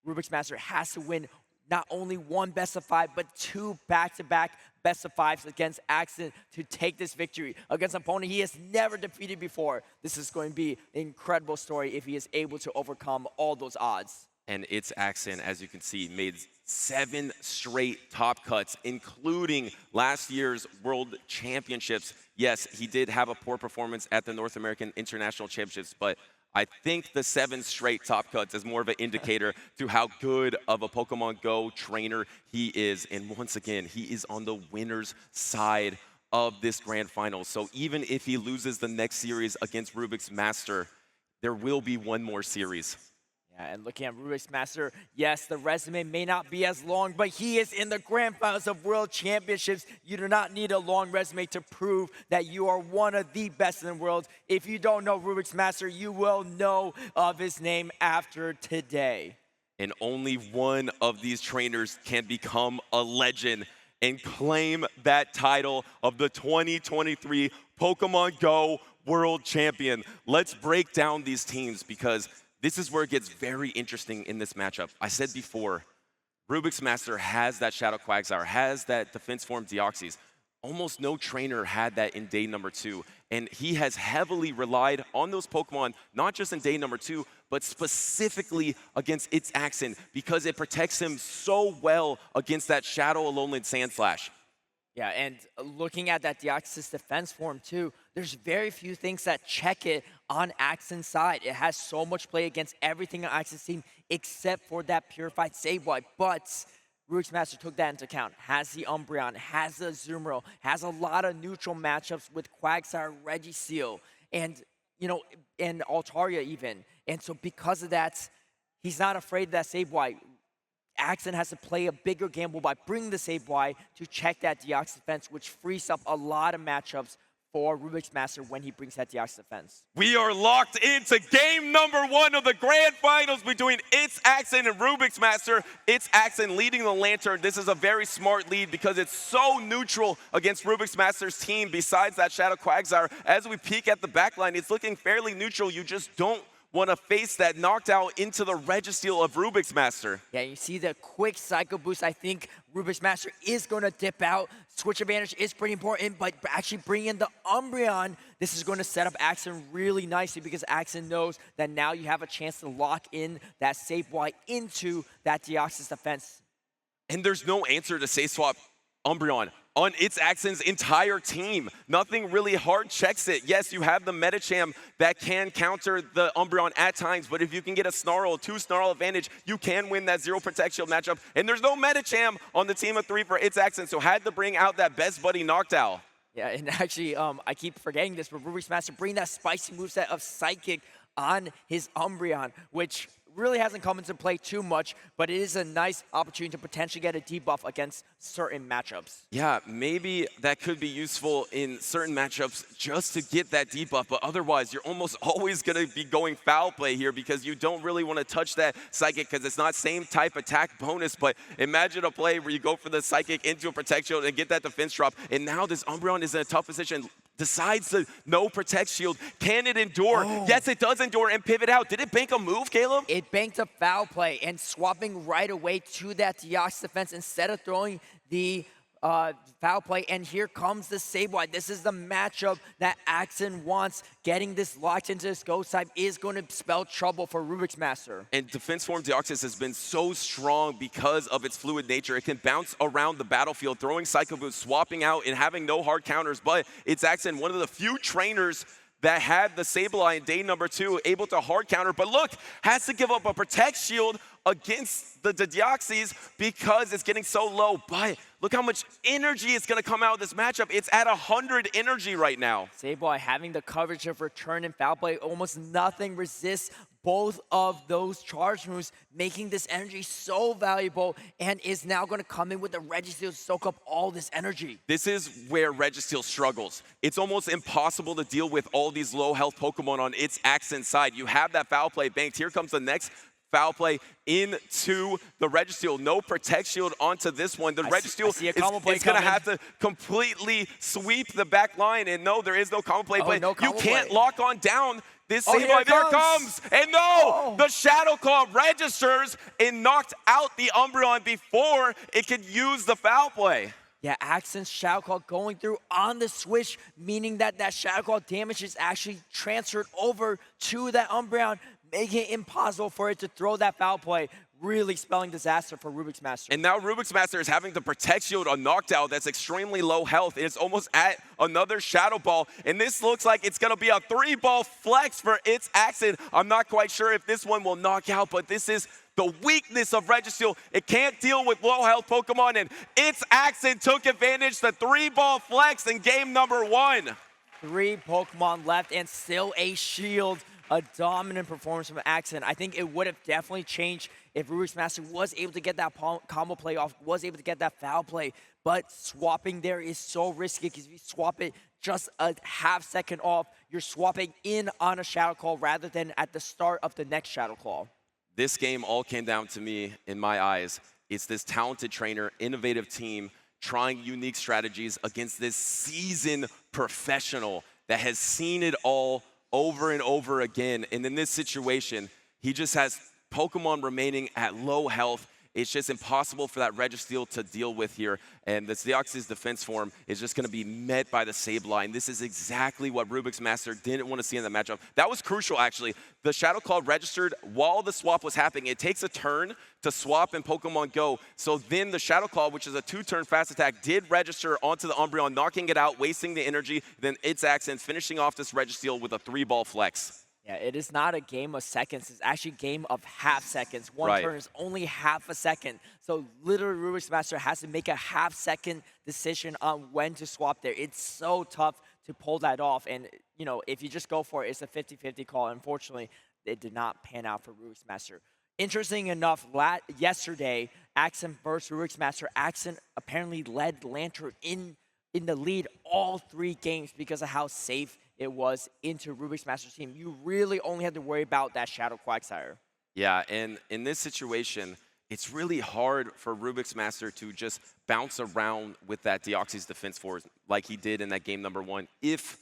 Rubik's Master has to win not only one best of 5, but 2 back-to-back best of 5s against ItsAXN to take this victory against an opponent he has never defeated before. This is going to be an incredible story if he is able to overcome all those odds. And ItsAXN, as you can see, made 7 straight top cuts, including last year's World Championships. Yes, he did have a poor performance at the North American International Championships, but I think the 7 straight top cuts is more of an indicator to how good of a Pokemon Go trainer he is. And once again, he is on the winner's side of this grand final. So even if he loses the next series against Rubik's Master, there will be one more series. Yeah, and looking at Rubik's Master, yes, the resume may not be as long, but he is in the grand finals of World Championships. You do not need a long resume to prove that you are one of the best in the world. If you don't know Rubik's Master, you will know of his name after today. And only one of these trainers can become a legend and claim that title of the 2023 Pokemon Go World Champion. Let's break down these teams because this is where it gets very interesting in this matchup. I said before, Rubik's Master has that Shadow Quagsire, has that Defense Form Deoxys. Almost no trainer had that in day number 2. And he has heavily relied on those Pokemon, not just in day number 2, but specifically against ItsAXN because it protects him so well against that Shadow Alolan Sandslash. Yeah, and looking at that Deoxys defense form too, there's very few things that check it on ItsAXN's side. It has so much play against everything on ItsAXN's team except for that Purified Sableye. But Rubik's Master took that into account. Has the Umbreon, has the Azumarill, has a lot of neutral matchups with Quagsire, Registeel, and and Altaria even. And so because of that, he's not afraid of that Sableye. ItsAXN has to play a bigger gamble by bringing the Sableye to check that Deoxys defense, which frees up a lot of matchups for Rubik's Master when he brings that Deoxys defense. We are locked into game number 1 of the grand finals between ItsAXN and Rubik's Master. ItsAXN leading the Lantern. This is a very smart lead because it's so neutral against Rubik's Master's team besides that Shadow Quagsire. As we peek at the backline, it's looking fairly neutral. You just don't want to face that knocked out into the Registeel of Rubik's Master. Yeah, you see the quick Psycho Boost. I think Rubik's Master is going to dip out. Switch advantage is pretty important, but actually bringing in the Umbreon, this is going to set up ItsAXN really nicely because ItsAXN knows that now you have a chance to lock in that Sableye into that Deoxys defense. And there's no answer to Safe Swap Umbreon on ItsAXN's entire team. Nothing really hard checks it. Yes, you have the Medicham that can counter the Umbreon at times, but if you can get a Snarl, 2 Snarl advantage, you can win that 0 Protect Shield matchup. And there's no Medicham on the team of 3 for ItsAXN, so had to bring out that Best Buddy Noctowl. Yeah, and actually, I keep forgetting this, but Rubik's Master bring that spicy moveset of Psychic on his Umbreon, which really hasn't come into play too much, but it is a nice opportunity to potentially get a debuff against certain matchups. Yeah, maybe that could be useful in certain matchups just to get that debuff, but otherwise you're almost always going to be going foul play here because you don't really want to touch that Psychic because it's not same type attack bonus, but imagine a play where you go for the Psychic into a Protect Shield and get that defense drop, and now this Umbreon is in a tough position. Decides to no Protect Shield. Can it endure? Oh. Yes, it does endure and pivot out. Did it bank a move, Caleb? It banked a foul play and swapping right away to that Deoxys defense instead of throwing the foul play. And here comes the Sableye. This is the matchup that ItsAXN wants. Getting this locked into this ghost type is going to spell trouble for Rubik's Master. And Defense Form Deoxys has been so strong because of its fluid nature. It can bounce around the battlefield, throwing Psycho Boost, swapping out, and having no hard counters. But ItsAXN, one of the few trainers that had the Sableye in day number 2, able to hard counter. But look, has to give up a Protect Shield against the Deoxys because it's getting so low. But look how much energy is going to come out of this matchup. It's at 100 energy right now. Sableye having the coverage of return and foul play. Almost nothing resists both of those charge moves, making this energy so valuable, and is now going to come in with the Registeel to soak up all this energy. This is where Registeel struggles. It's almost impossible to deal with all these low health Pokemon on ItsAXN's side. You have that foul play banked. Here comes the next foul play into the Registeel. No Protect Shield onto this one. The Registeel is going to have to completely sweep the back line. And no, there is no combo play. But no you can't lock on down This Oh, Sableye, here it there comes. comes. And no, Oh. the Shadow Claw registers and knocked out the Umbreon before it could use the foul play. Yeah, Axen's Shadow Claw going through on the switch, meaning that that Shadow Claw damage is actually transferred over to that Umbreon, making it impossible for it to throw that foul play, really spelling disaster for Rubik's Master. And now Rubik's Master is having to Protect Shield a knockdown that's extremely low health. It's almost at another Shadow Ball, and this looks like it's going to be a 3-ball flex for ItsAXN. I'm not quite sure if this one will knock out, but this is the weakness of Registeel. It can't deal with low health Pokemon, and ItsAXN took advantage, the 3-ball flex in game number 1. 3 Pokemon left and still a shield. A dominant performance from Axen. I think it would have definitely changed if Rubik's Master was able to get that combo play off, was able to get that foul play. But swapping there is so risky because if you swap it just a half second off, you're swapping in on a Shadow Claw rather than at the start of the next Shadow Claw. This game all came down to me, in my eyes. It's this talented trainer, innovative team, trying unique strategies against this seasoned professional that has seen it all over and over again. And in this situation, he just has Pokemon remaining at low health. It's just impossible for that Registeel to deal with here. And the Deoxys defense form is just going to be met by the Sableye. And this is exactly what Rubik's Master didn't want to see in the matchup. That was crucial, actually. The Shadow Claw registered while the swap was happening. It takes a turn to swap in Pokemon Go. So then the Shadow Claw, which is a 2-turn fast attack, did register onto the Umbreon, knocking it out, wasting the energy. Then ItsAXN finishing off this Registeel with a 3-ball flex. Yeah, it is not a game of seconds. It's actually a game of half seconds. One Right. turn is only half a second. So literally Rubik's Master has to make a half-second decision on when to swap there. It's so tough to pull that off. And, you know, if you just go for it, it's a 50-50 call. Unfortunately, it did not pan out for Rubik's Master. Interesting enough, yesterday, Axen versus Rubik's Master. Axen apparently led Lantern in the lead all 3 games because of how safe it was into Rubik's Master's team. You really only had to worry about that Shadow Quagsire. Yeah, and in this situation, it's really hard for Rubik's Master to just bounce around with that Deoxys defense force like he did in that game number 1 if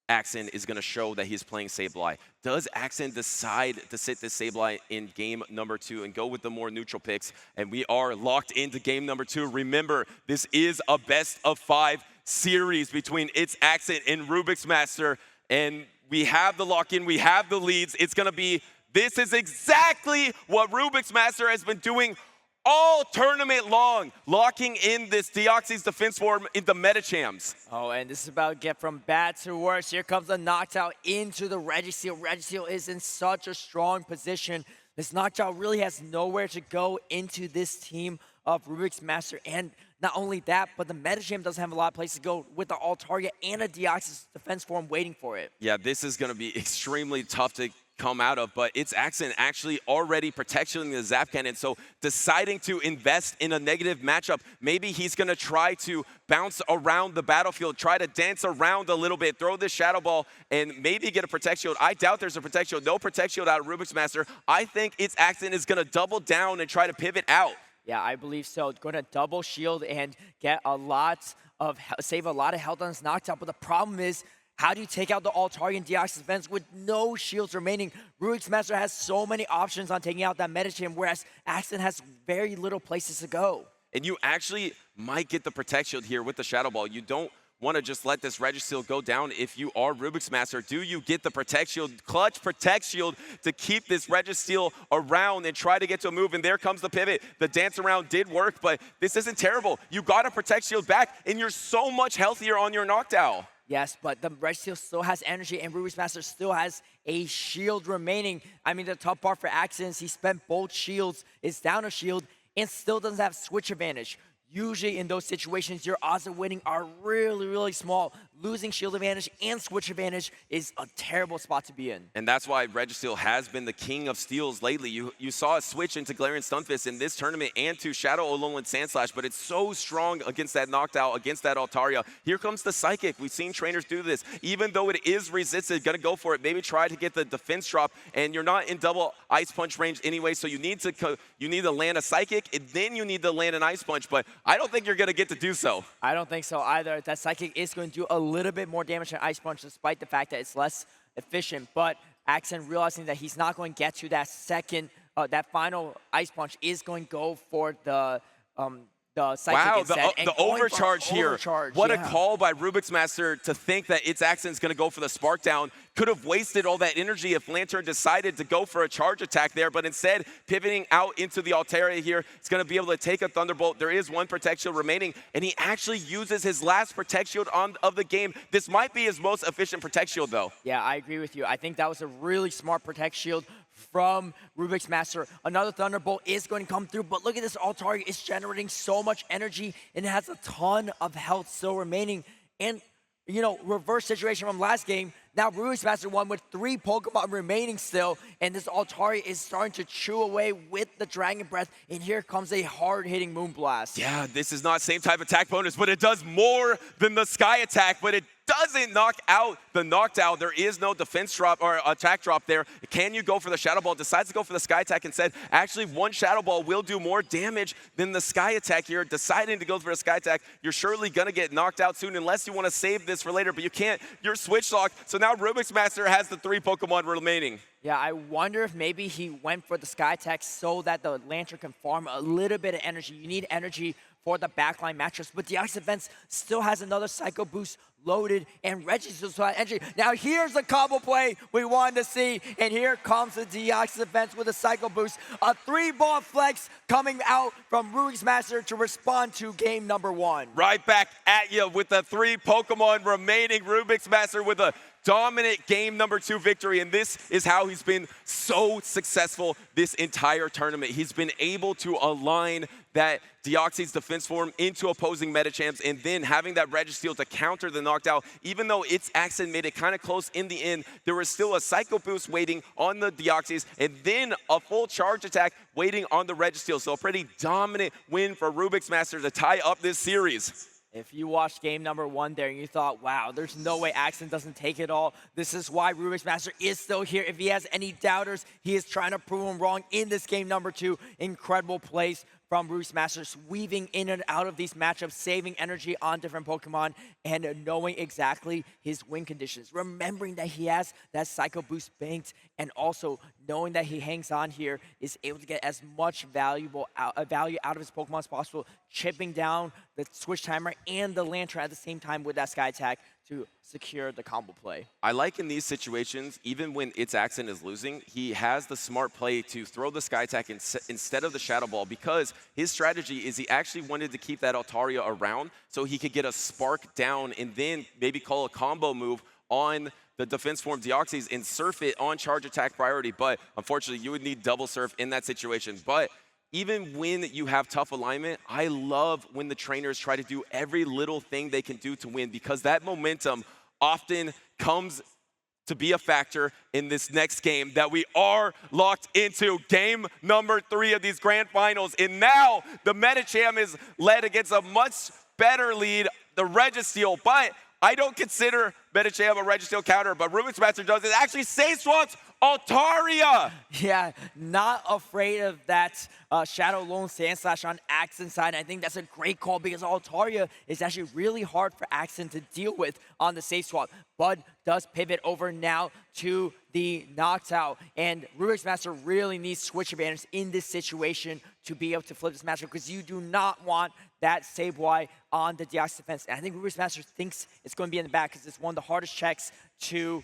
Axen is going to show that he's playing Sableye. Does Axen decide to sit this Sableye in game number 2 and go with the more neutral picks? And we are locked into game number 2. Remember, this is a best-of-5 series between ItsAXN and Rubik's Master. And we have the lock-in, we have the leads. It's going to be, this is exactly what Rubik's Master has been doing all tournament long, locking in this Deoxys defense form into Metachams. Oh, and this is about to get from bad to worse. Here comes the knockdown into the Registeel. Registeel is in such a strong position. This knockdown really has nowhere to go into this team of Rubik's Master. And not only that, but the Metacham doesn't have a lot of places to go with the All-Target and a Deoxys defense form waiting for it. Yeah, this is going to be extremely tough to come out of, but ItsAXN actually already protecting the Zap Cannon, so deciding to invest in a negative matchup, maybe he's going to try to bounce around the battlefield, try to dance around a little bit, throw this Shadow Ball, and maybe get a Protect Shield. I doubt there's a Protect Shield. No Protect Shield out of Rubik's Master. I think ItsAXN is going to double down and try to pivot out. Yeah, I believe so. Going to double shield and get a lot of, save a lot of health on this knockdown, but the problem is, how do you take out the all-target and Deoxys defense with no shields remaining? Rubik's Master has so many options on taking out that Metacham, whereas Axen has very little places to go. And you actually might get the Protect Shield here with the Shadow Ball. You don't want to just let this Registeel go down if you are Rubik's Master. Do you get the Protect Shield, clutch Protect Shield to keep this Registeel around and try to get to a move? And there comes the pivot. The dance around did work, but this isn't terrible. You got a Protect Shield back, and you're so much healthier on your knockdown. Yes, but the Registeel still has energy, and Rubik's Master still has a shield remaining. I mean, the tough part for Axen is he spent both shields, is down a shield, and still doesn't have switch advantage. Usually in those situations, your odds of winning are really, really small. Losing shield advantage and switch advantage is a terrible spot to be in. And that's why Registeel has been the king of steals lately. You saw a switch into Galarian Stunfisk in this tournament and to Shadow Alolan Sandslash, but it's so strong against that knockdown, against that Altaria. Here comes the Psychic. We've seen trainers do this. Even though it is resisted, gonna go for it. Maybe try to get the defense drop, and you're not in double Ice Punch range anyway, so you need to land a Psychic, and then you need to land an Ice Punch, but I don't think you're gonna get to do so. I don't think so either. That Psychic is going to do a little bit more damage than Ice Punch, despite the fact that it's less efficient. But AXN realizing that he's not going to get to that second, that final Ice Punch is going to go for the Psychic Wow, instead. the overcharge here. What a yeah. call by Rubik's Master to think that ItsAXN is going to go for the Spark Down. Could have wasted all that energy if Lantern decided to go for a charge attack there, but instead, pivoting out into the Altaria here, it's going to be able to take a Thunderbolt. There is one Protect Shield remaining, and he actually uses his last Protect Shield of the game. This might be his most efficient Protect Shield, though. Yeah, I agree with you. I think that was a really smart Protect Shield from Rubik's Master. Another Thunderbolt is going to come through, but look at this Altaria. It's generating so much energy, and it has a ton of health still remaining. And, you know, reverse situation from last game. Now Rubik's Master won with 3 Pokemon remaining still, and this Altaria is starting to chew away with the Dragon Breath, and here comes a hard-hitting Moonblast. Yeah, this is not same type attack bonus, but it does more than the Sky Attack, but it doesn't knock out the Knockdown. There is no defense drop or attack drop there. Can you go for the Shadow Ball? Decides to go for the Sky Attack instead. Actually, one Shadow Ball will do more damage than the Sky Attack here. Deciding to go for a Sky Attack, you're surely going to get knocked out soon unless you want to save this for later, but you can't. You're switch locked. So now Rubik's Master has the 3 Pokemon remaining. Yeah, I wonder if maybe he went for the Sky Attack so that the Lantern can farm a little bit of energy. You need energy for the backline matchups, but Deoxys Defense still has another Psycho Boost loaded, and Reggie still has energy. Now here's the combo play we wanted to see, and here comes the Deoxys Defense with a Psycho Boost. A 3-ball flex coming out from Rubik's Master to respond to game number 1. Right back at you with the 3 Pokemon remaining. Rubik's Master with a dominant game number 2 victory, and this is how he's been so successful this entire tournament. He's been able to align that Deoxys defense form into opposing Metachamps, and then having that Registeel to counter the knockdown. Even though ItsAXN made it kind of close in the end, there was still a Psycho Boost waiting on the Deoxys, and then a full charge attack waiting on the Registeel. So a pretty dominant win for Rubik's Master to tie up this series. If you watched game number 1 there and you thought, wow, there's no way AXN doesn't take it all, this is why Rubik's Master is still here. If he has any doubters, he is trying to prove them wrong in this game number 2. Incredible plays from Rubik's Master, weaving in and out of these matchups, saving energy on different Pokemon, and knowing exactly his win conditions. Remembering that he has that Psycho Boost banked, and also knowing that he hangs on here, is able to get as much value out of his Pokemon as possible, chipping down the Switch Timer and the Lantern at the same time with that Sky Attack to secure the combo play. I like in these situations, even when ItsAXN is losing, he has the smart play to throw the Sky Attack instead of the Shadow Ball, because his strategy is he actually wanted to keep that Altaria around so he could get a Spark down and then maybe call a combo move on the defense form Deoxys and surf it on charge attack priority. But unfortunately, you would need double surf in that situation. But even when you have tough alignment, I love when the trainers try to do every little thing they can do to win, because that momentum often comes to be a factor in this next game that we are locked into. Game number 3 of these grand finals. And now the Metacham is led against a much better lead, the Registeel. But I don't consider Metacham a Registeel counter, but Rubik's Master does it. Actually, Safe Swaps Altaria! Yeah, not afraid of that Shadow Lone Sand Slash on AXN side. I think that's a great call, because Altaria is actually really hard for AXN to deal with on the safe swap. Bud does pivot over now to the Knockdown, and Rubik's Master really needs switch advantage in this situation to be able to flip this matchup, because you do not want that Sableye on the Deoxys defense. And I think Rubik's Master thinks it's going to be in the back, because it's one of the hardest checks to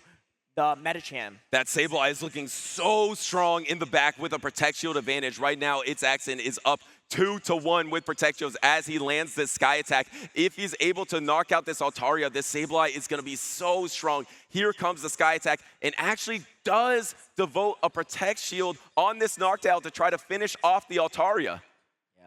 the Metacham. That Sableye is looking so strong in the back with a Protect Shield advantage. Right now, ItsAXN is up 2-1 with Protect Shields as he lands this Sky Attack. If he's able to knock out this Altaria, this Sableye is going to be so strong. Here comes the Sky Attack, and actually does devote a Protect Shield on this knockdown to try to finish off the Altaria.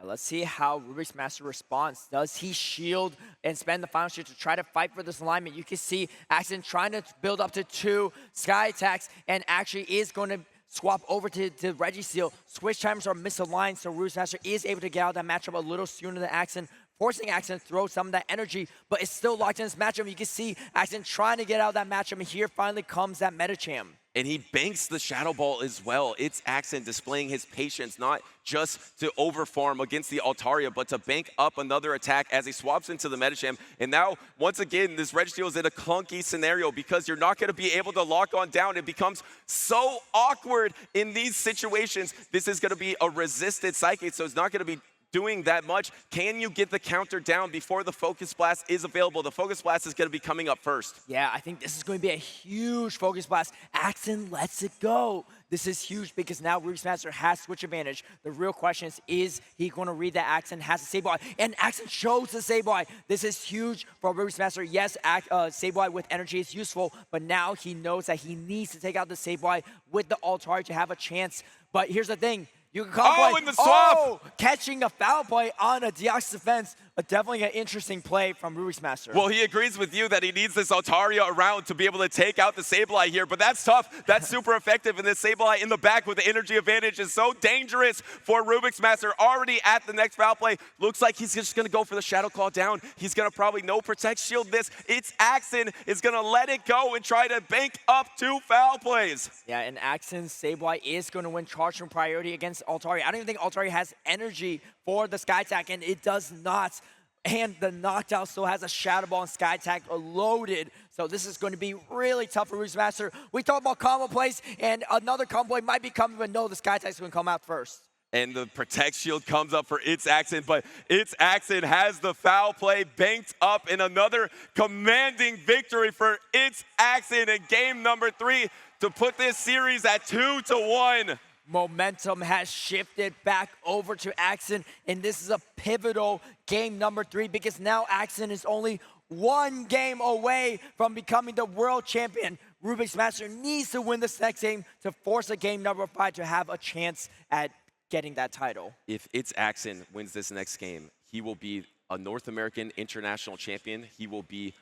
Let's see how Rubik's Master responds. Does he shield and spend the final shield to try to fight for this alignment? You can see AXN trying to build up to 2 Sky Attacks, and actually is going to swap over to Registeel. Switch timers are misaligned, so Rubik's Master is able to get out of that matchup a little sooner than AXN, forcing Axen to throw some of that energy, but it's still locked in this matchup. You can see Axen trying to get out of that matchup, and here finally comes that Medicham. And he banks the Shadow Ball as well. ItsAXN displaying his patience, not just to overfarm against the Altaria, but to bank up another attack as he swaps into the Medicham. And now, once again, this Registeel is in a clunky scenario because you're not going to be able to lock on down. It becomes so awkward in these situations. This is going to be a resisted Psychic, so it's not going to be doing that much. Can you get the counter down before the Focus Blast is available? The Focus Blast is going to be coming up first. Yeah, I think this is going to be a huge Focus Blast. Axen lets it go. This is huge because now Rubik's Master has switch advantage. The real question is he going to read that Axen has a Sableye? And Axen shows the Sableye. This is huge for Rubik's Master. Yes, Sableye with energy is useful, but now he knows that he needs to take out the Sableye with the Altaria to have a chance. But here's the thing. You can call in the swap! Catching a foul play on a Deoxys defense. Definitely an interesting play from Rubik's Master. Well, he agrees with you that he needs this Altaria around to be able to take out the Sableye here, but that's tough. That's super effective, and this Sableye in the back with the energy advantage is so dangerous for Rubik's Master. Already at the next foul play. Looks like he's just going to go for the Shadow Claw down. He's going to probably no Protect Shield this. ItsAXN is going to let it go and try to bank up 2 foul plays. Yeah, and Axen's Sableye is going to win charge from priority against Altaria. I don't even think Altaria has energy for the Sky Attack, and it does not. And the Noctowl still has a Shadow Ball and Sky Attack loaded. So this is going to be really tough for Rubik's Master. We talked about combo plays, and another combo play might be coming, but no, the Sky Attack is going to come out first. And the Protect Shield comes up for ItsAXN, but ItsAXN has the foul play banked up in another commanding victory for ItsAXN in game number 3 to put this series at 2-1. Momentum has shifted back over to Axen, and this is a pivotal game number 3 because now Axen is only 1 game away from becoming the world champion. Rubik's Master needs to win this next game to force a game number 5 to have a chance at getting that title. If ItsAXN wins this next game, he will be a North American international champion. He will be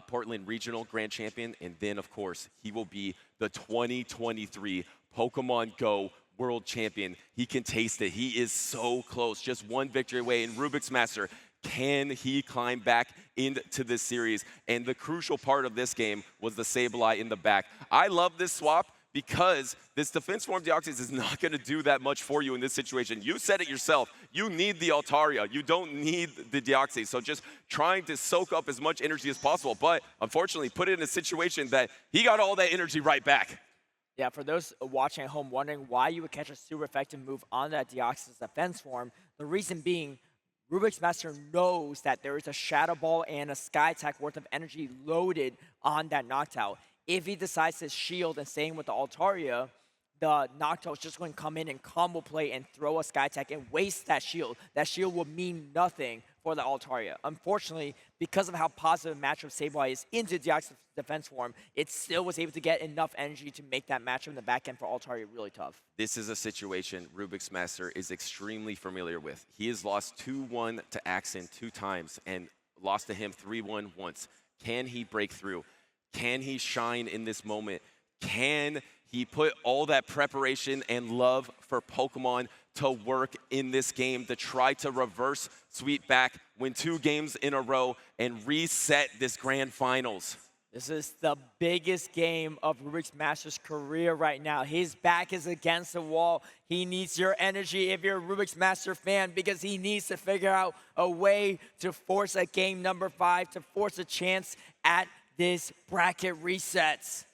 Portland Regional Grand Champion, and then, of course, he will be the 2023 Pokémon GO World Champion. He can taste it. He is so close, just 1 victory away. And Rubik's Master, can he climb back into this series? And the crucial part of this game was the Sableye in the back. I love this swap because this Defense Form Deoxys is not going to do that much for you in this situation. You said it yourself. You need the Altaria. You don't need the Deoxys. So just trying to soak up as much energy as possible. But unfortunately, put it in a situation that he got all that energy right back. Yeah, for those watching at home wondering why you would catch a super effective move on that Deoxys defense form, the reason being Rubik's Master knows that there is a Shadow Ball and a Sky Attack worth of energy loaded on that Noctowl. If he decides to shield and staying with the Altaria, the Noctowl is just going to come in and combo play and throw a Sky Attack and waste that shield. That shield will mean nothing for the Altaria. Unfortunately, because of how positive matchup Sableye is into Deoxys defense form, it still was able to get enough energy to make that matchup in the back end for Altaria really tough. This is a situation Rubik's Master is extremely familiar with. He has lost 2-1 to Axen 2 times and lost to him 3-1 once. Can he break through? Can he shine in this moment? Can he put all that preparation and love for Pokemon to work in this game to try to reverse sweep back, win 2 games in a row, and reset this grand finals? This is the biggest game of Rubik's Master's career right now. His back is against the wall. He needs your energy if you're a Rubik's Master fan because he needs to figure out a way to force a game number 5, to force a chance at this bracket resets.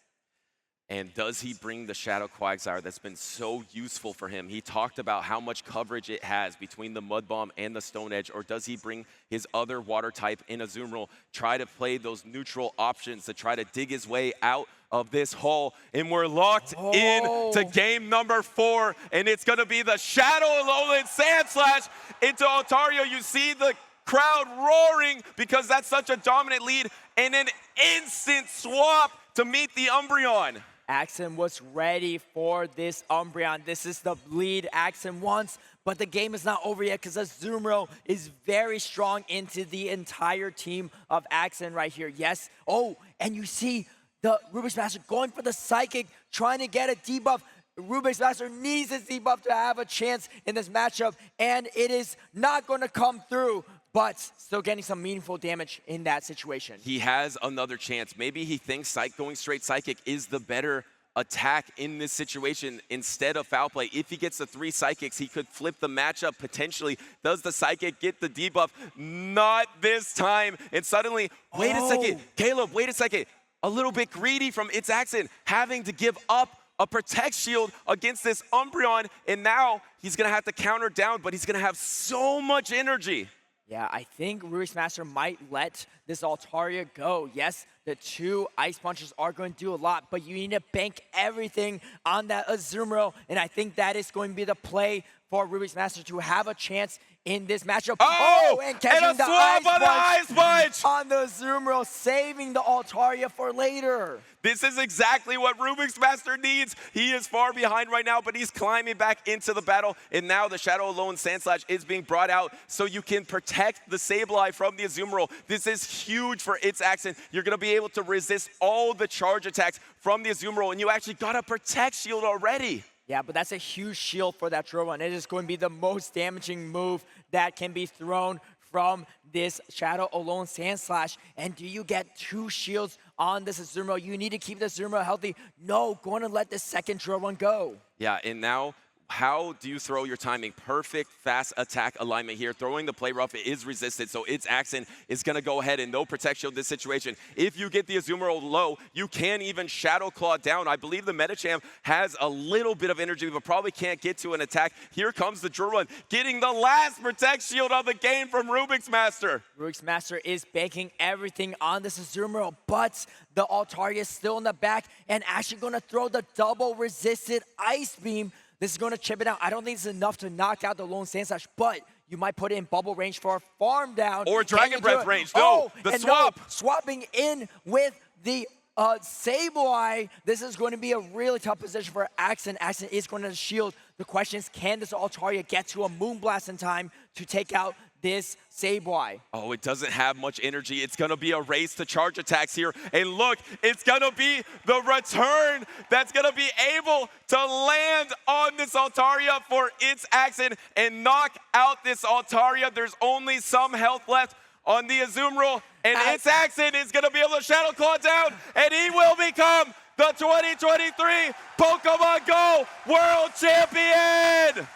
And does he bring the Shadow Quagsire that's been so useful for him? He talked about how much coverage it has between the Mud Bomb and the Stone Edge, or does he bring his other water type in Azumarill, try to play those neutral options to try to dig his way out of this hole? And we're locked in to game number 4, and it's going to be the Shadow Alolan Sandslash into Altaria. You see the crowd roaring because that's such a dominant lead, and an instant swap to meet the Umbreon. Axen was ready for this Umbreon. This is the lead Axen wants, but the game is not over yet because Azumarill is very strong into the entire team of Axen right here. Yes. Oh, and you see the Rubik's Master going for the Psychic, trying to get a debuff. Rubik's Master needs this debuff to have a chance in this matchup, and it is not going to come through. but still getting some meaningful damage in that situation. He has another chance. Maybe he thinks going straight Psychic is the better attack in this situation instead of Foul Play. If he gets the 3 Psychics, he could flip the matchup potentially. Does the Psychic get the debuff? Not this time. And suddenly, wait a second. Caleb, wait a second. A little bit greedy from ItsAXN, having to give up a Protect Shield against this Umbreon, and now he's going to have to counter down, but he's going to have so much energy. Yeah, I think Rubik's Master might let this Altaria go. Yes, the 2 Ice Punches are going to do a lot, but you need to bank everything on that Azumarill, and I think that is going to be the play for Rubik's Master to have a chance in this matchup. And catching the Ice Punch on the Azumarill, saving the Altaria for later. This is exactly what Rubik's Master needs. He is far behind right now, but he's climbing back into the battle. And now the Shadow Alone Sandslash is being brought out so you can protect the Sableye from the Azumarill. This is huge for ItsAXN. You're going to be able to resist all the charge attacks from the Azumarill, and you actually got a Protect Shield already. Yeah, but that's a huge shield for that Drone. It is going to be the most damaging move that can be thrown from this Shadow Alone Sandslash. And do you get 2 shields on this Azumarill? You need to keep the Azumarill healthy. No, going to let the second Drone go. Yeah, and now how do you throw your timing? Perfect fast attack alignment here. Throwing the play rough is resisted, so ItsAXN is going to go ahead and no Protect Shield this situation. If you get the Azumarill low, you can even Shadow Claw down. I believe the Metachamp has a little bit of energy, but probably can't get to an attack. Here comes the Drone, getting the last Protect Shield of the game from Rubik's Master. Rubik's Master is banking everything on this Azumarill, but the Altaria is still in the back and actually going to throw the double resisted Ice Beam. This is going to chip it out. I don't think it's enough to knock out the Lone Sandslash, but you might put it in bubble range for a farm down. Or Dragon Breath range. No, the swap. No, swapping in with the Sableye. This is going to be a really tough position for AXN. AXN is going to shield. The question is, can this Altaria get to a Moonblast in time to take out this Sableye? Oh, it doesn't have much energy. It's going to be a race to charge attacks here. And look, it's going to be the return that's going to be able to land on this Altaria for ItsAXN and knock out this Altaria. There's only some health left on the Azumarill, and ItsAXN is going to be able to Shadow Claw down, and he will become the 2023 Pokemon GO World Champion!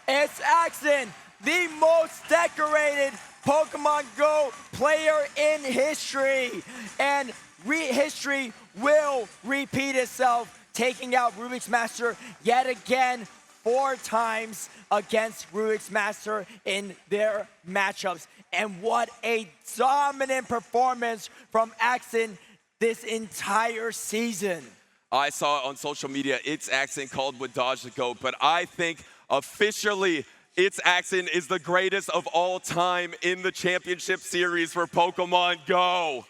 ItsAXN, the most decorated Pokemon GO player in history. And history will repeat itself, taking out Rubik's Master yet again 4 times against Rubik's Master in their matchups. And what a dominant performance from AXN this entire season. I saw it on social media. ItsAXN called Wadaj the GOAT, but I think officially ItsAXN is the greatest of all time in the championship series for Pokemon GO.